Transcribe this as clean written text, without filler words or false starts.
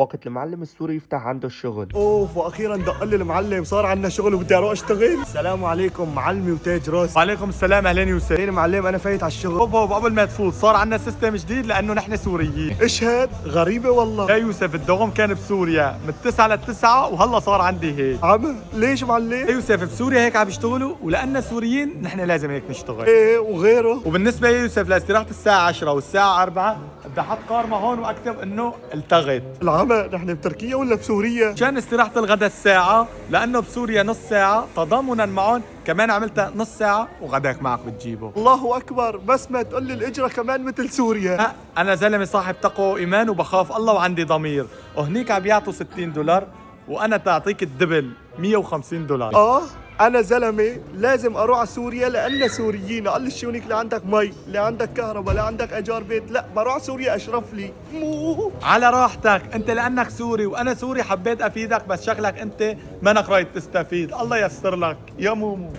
وقت المعلم السوري يفتح عنده الشغل. اوف، واخيرا دق لي المعلم، صار عندنا شغل وبدي اروح اشتغل. السلام عليكم معلمي وتاج راس. وعليكم السلام، اهلين يوسف. اهلين معلم، انا فايت على الشغل. هوب قبل ما تفوت صار عندنا سيستم جديد لانه نحن سوريين. ايش هاد؟ غريبة والله. يا يوسف الدوام كان بسوريا من 9 ل 9 وهلا صار عندي هيك. عم ليش يا معلم؟ يوسف بسوريا هيك عم يشتغلوا ولأننا سوريين نحن لازم هيك نشتغل. ايه وغيره. وبالنسبة يا يوسف لاستراحة الساعة 10 والساعة 4 بدي احط قارمة هون واكتب انه التغت. العمى نحن بتركيا ولا بسوريا؟ مشان استراحة الغداء الساعة، لأنه بسوريا نص ساعة تضامنا معهم، كمان عملتها نص ساعة وغداك معك بتجيبه. الله اكبر، بس ما تقول لي الاجرة كمان مثل سوريا. أنا زلمة صاحب تقوى وإيمان وبخاف الله وعندي ضمير، وهنيك عم يعطوا $60 وأنا تعطيك الدبل $150. انا زلمه لازم اروح على سوريا لان سوريين. قال لي شونيك، لا عندك مي، لا عندك كهرباء، لا عندك ايجار بيت، لا بروح على سوريا اشرف لي. على راحتك، أنت لأنك سوري وأنا سوري حبيت أفيدك، بس شكلك أنت منك رايد تستفيد. الله ييسر لك يا مومو.